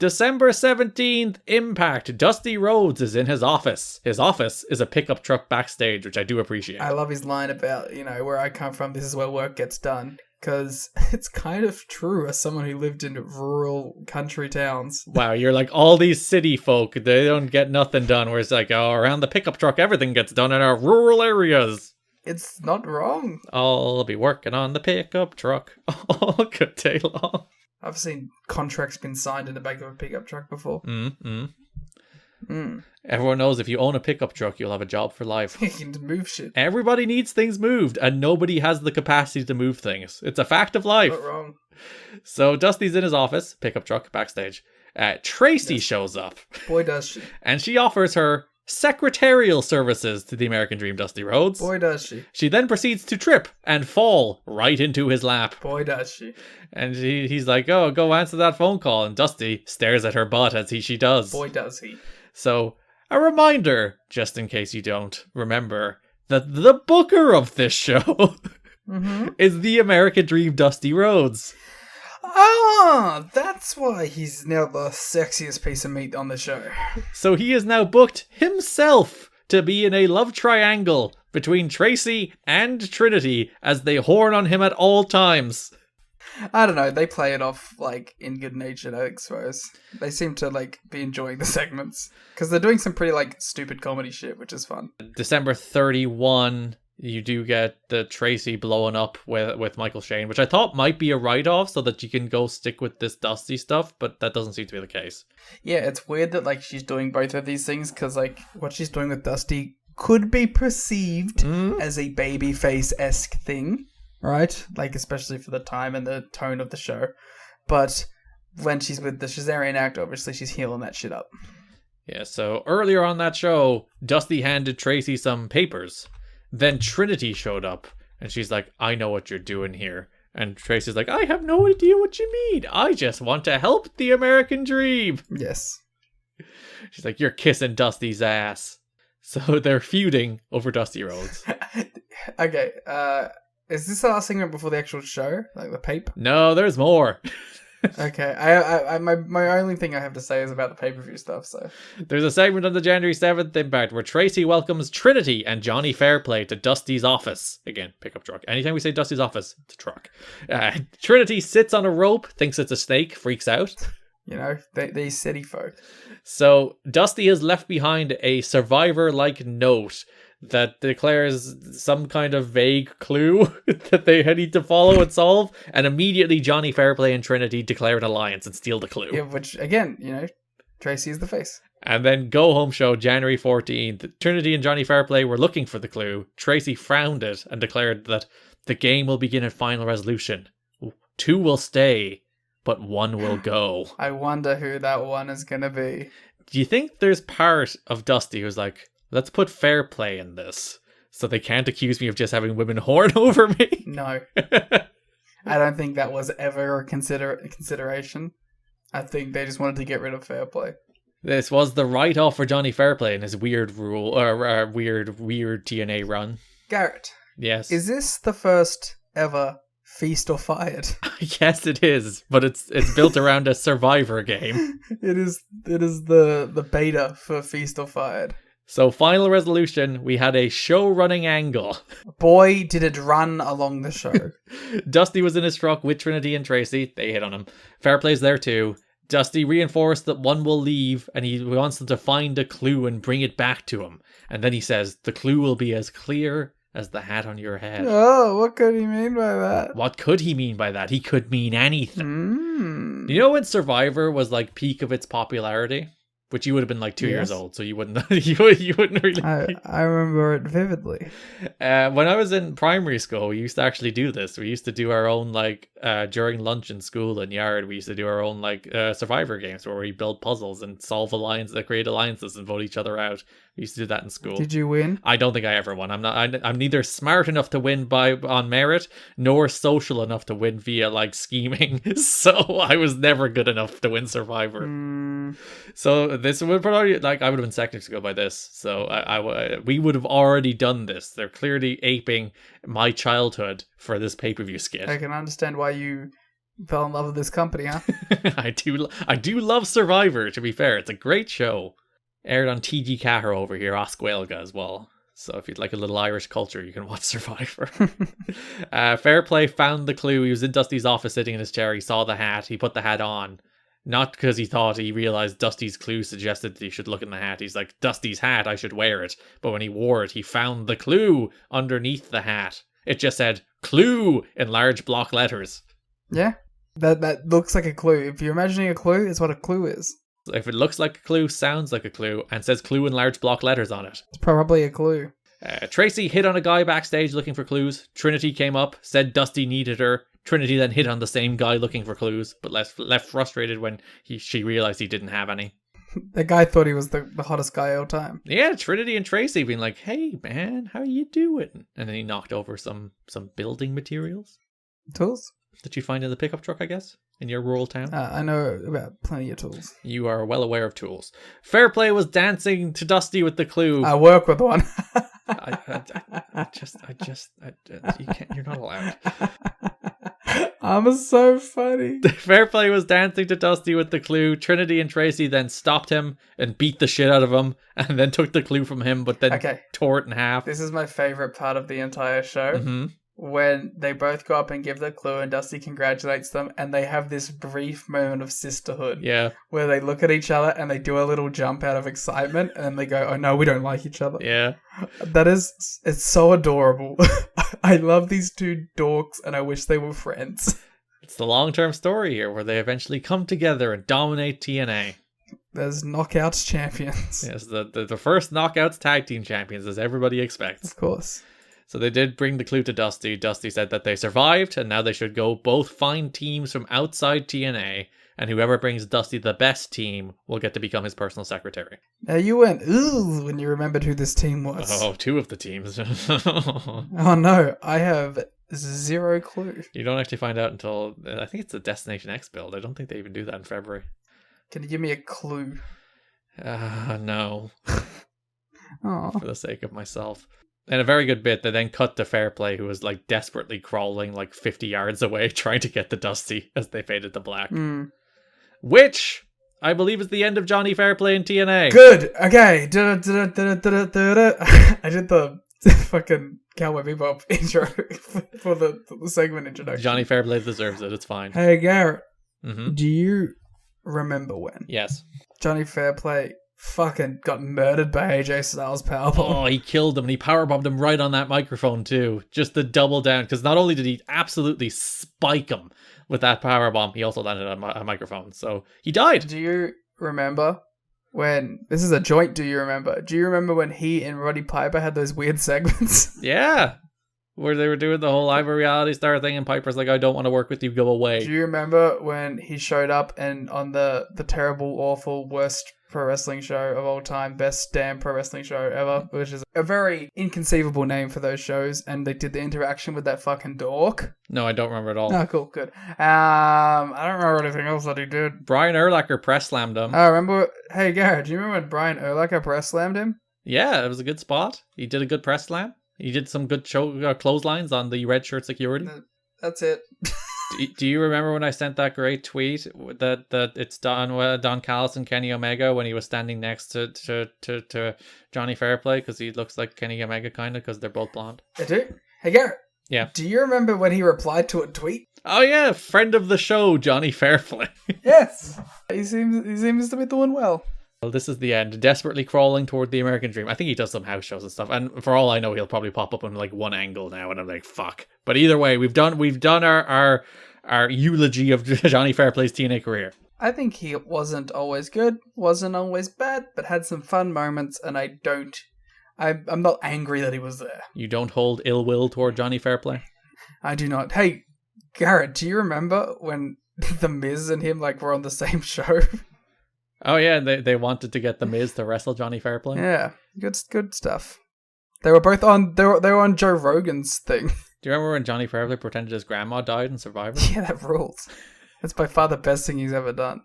December 17th, Impact. Dusty Rhodes is in his office. His office is a pickup truck backstage, which I do appreciate. I love his line about, where I come from, this is where work gets done. Because it's kind of true as someone who lived in rural country towns. Wow, you're like, all these city folk, they don't get nothing done. Whereas like, around the pickup truck, everything gets done in our rural areas. It's not wrong. I'll be working on the pickup truck all good day long. I've seen contracts been signed in the back of a pickup truck before. Everyone knows if you own a pickup truck, you'll have a job for life. You can move shit. Everybody needs things moved, and nobody has the capacity to move things. It's a fact of life. Not wrong. So Dusty's in his office, pickup truck, backstage. Tracy shows up. Boy, does she. And she offers her secretarial services to the American Dream, Dusty Rhodes. Boy, does she. She then proceeds to trip and fall right into his lap. Boy, does she. And he's like, oh, go answer that phone call. And Dusty stares at her butt as she does. Boy, does he. So, a reminder, just in case you don't remember, that the booker of this show is the American Dream, Dusty Rhodes. Ah, that's why he's now the sexiest piece of meat on the show. So he is now booked himself to be in a love triangle between Tracy and Trinity as they horn on him at all times. I don't know, they play it off, in good natured, I suppose. They seem to, be enjoying the segments. Because they're doing some pretty, stupid comedy shit, which is fun. December 31, you do get the Tracy blowing up with Michael Shane, which I thought might be a write-off so that you can go stick with this Dusty stuff, but that doesn't seem to be the case. Yeah, it's weird that, she's doing both of these things, because, what she's doing with Dusty could be perceived as a babyface-esque thing. Right? Especially for the time and the tone of the show. But when she's with the Shazarian act, obviously she's healing that shit up. Yeah, so earlier on that show, Dusty handed Tracy some papers. Then Trinity showed up, and she's like, I know what you're doing here. And Tracy's like, I have no idea what you mean. I just want to help the American Dream. Yes. She's like, you're kissing Dusty's ass. So they're feuding over Dusty Rhodes. Okay, is this the last segment before the actual show? The pape? No, there's more. Okay, my only thing I have to say is about the pay-per-view stuff, so... There's a segment on the January 7th Impact where Tracy welcomes Trinity and Johnny Fairplay to Dusty's office. Again, pickup truck. Anytime we say Dusty's office, it's a truck. Trinity sits on a rope, thinks it's a snake, freaks out. These city folk. So, Dusty has left behind a survivor-like note that declares some kind of vague clue that they need to follow and solve, and immediately Johnny Fairplay and Trinity declare an alliance and steal the clue. Yeah, which, again, Tracy is the face. And then Go Home Show, January 14th. Trinity and Johnny Fairplay were looking for the clue. Tracy frowned it and declared that the game will begin at final resolution. 2 will stay, but 1 will go. I wonder who that one is going to be. Do you think there's part of Dusty who's like, let's put Fairplay in this, so they can't accuse me of just having women horn over me? No. I don't think that was ever a consideration. I think they just wanted to get rid of Fairplay. This was the write-off for Johnny Fairplay in his weird weird TNA run. Garrett. Yes. Is this the first ever Feast or Fired? Yes, it is, but it's built around a Survivor game. It is the beta for Feast or Fired. So, final resolution, we had a show-running angle. Boy, did it run along the show. Dusty was in his truck with Trinity and Tracy. They hit on him. Fairplay's there too. Dusty reinforced that 1 will leave, and he wants them to find a clue and bring it back to him. And then he says, the clue will be as clear as the hat on your head. Oh, what could he mean by that? What could he mean by that? He could mean anything. You know when Survivor was peak of its popularity? Which you would have been 2 years old, so you wouldn't you wouldn't really. I remember it vividly. When I was in primary school, we used to actually do this. We used to do our own during lunch in school and yard. We used to do our own Survivor games where we build puzzles and solve create alliances and vote each other out. We used to do that in school. Did you win? I don't think I ever won. I'm neither smart enough to win on merit nor social enough to win via scheming. So I was never good enough to win Survivor. So this would probably I would have been secondary school by this. So we would have already done this. They're clearly aping my childhood for this pay-per-view skit. I can understand why you fell in love with this company, huh? I do love Survivor, to be fair. It's a great show. Aired on TG Cahir over here, Oscuelga as well. So if you'd like a little Irish culture, you can watch Survivor. Fairplay found the clue. He was in Dusty's office sitting in his chair. He saw the hat. He put the hat on. Not because he realized Dusty's clue suggested that he should look in the hat. He's like, Dusty's hat, I should wear it. But when he wore it, he found the clue underneath the hat. It just said, clue, in large block letters. Yeah, that looks like a clue. If you're imagining a clue, it's what a clue is. If it looks like a clue, sounds like a clue, and says clue in large block letters on it. It's probably a clue. Tracy hit on a guy backstage looking for clues. Trinity came up, said Dusty needed her. Trinity then hit on the same guy looking for clues, but left frustrated when she realized he didn't have any. The guy thought he was the hottest guy all time. Yeah, Trinity and Tracy being like, hey man, how you doing? And then he knocked over some building materials. Tools? That you find in the pickup truck, I guess, in your rural town. I know about plenty of tools. You are well aware of tools. Fairplay was dancing to Dusty with the clue. I work with one. You can't. You're not allowed. I'm so funny. Fairplay was dancing to Dusty with the clue. Trinity and Tracy then stopped him and beat the shit out of him, and then took the clue from him, but then tore it in half. This is my favorite part of the entire show. Mm-hmm. When they both go up and give the clue and Dusty congratulates them, and they have this brief moment of sisterhood. Yeah. Where they look at each other and they do a little jump out of excitement, and then they go, oh no, we don't like each other. Yeah. It's so adorable. I love these two dorks and I wish they were friends. It's the long-term story here where they eventually come together and dominate TNA. There's Knockouts champions. Yes, the first Knockouts tag team champions, as everybody expects. Of course. So they did bring the clue to Dusty. Dusty said that they survived, and now they should go both find teams from outside TNA, and whoever brings Dusty the best team will get to become his personal secretary. Now you went, ooh, when you remembered who this team was. Oh, two of the teams. Oh no, I have zero clue. You don't actually find out until, I think it's the Destination X build. I don't think they even do that in February. Can you give me a clue? No. Oh. For the sake of myself. And a very good bit, they then cut to Fairplay, who was like desperately crawling like 50 yards away, trying to get to Dusty as they faded to black. Which I believe is the end of Johnny Fairplay in TNA. Good. Okay. I did the fucking Cowboy Bebop intro for the segment introduction. Johnny Fairplay deserves it. It's fine. Hey, Garrett. Mm-hmm. Do you remember when? Yes. Johnny Fairplay fucking got murdered by AJ Styles powerbomb. Oh, he killed him and he powerbombed him right on that microphone too. Just to double down, because not only did he absolutely spike him with that powerbomb, he also landed on a microphone. So he died. Do you remember when... This is a joint, do you remember? Do you remember when he and Roddy Piper had those weird segments? Yeah. Where they were doing the whole I'm a reality star thing and Piper's like, I don't want to work with you, go away. Do you remember when he showed up and on the terrible, awful, worst pro wrestling show of all time, best damn pro wrestling show ever, which is a very inconceivable name for those shows, and they did the interaction with that fucking dork? No, I don't remember at all. Oh, cool, good. I don't remember anything else that he did. Brian Urlacher press slammed him. I remember... Hey, Garrett, do you remember when Brian Urlacher press slammed him? Yeah, it was a good spot. He did a good press slam. He did some good clotheslines on the red shirt security. That's it. Do you remember when I sent that great tweet that it's Don Callis and Kenny Omega when he was standing next to Johnny Fairplay because he looks like Kenny Omega kind of because they're both blonde? I do. Hey Garrett. Yeah. Do you remember when he replied to a tweet? Oh yeah, friend of the show, Johnny Fairplay. Yes. He seems to be doing well. Well, this is the end. Desperately crawling toward the American Dream. I think he does some house shows and stuff. And for all I know, he'll probably pop up in like one angle now, and I'm like, fuck. But either way, we've done our eulogy of Johnny Fairplay's TNA career. I think he wasn't always good, wasn't always bad, but had some fun moments, and I'm not angry that he was there. You don't hold ill will toward Johnny Fairplay? I do not. Hey, Garrett, do you remember when The Miz and him were on the same show? Oh yeah, they wanted to get The Miz to wrestle Johnny Fairplay. Yeah, good stuff. They were both on. They were on Joe Rogan's thing. Do you remember when Johnny Fairplay pretended his grandma died in Survivor? Yeah, that rules. That's by far the best thing he's ever done.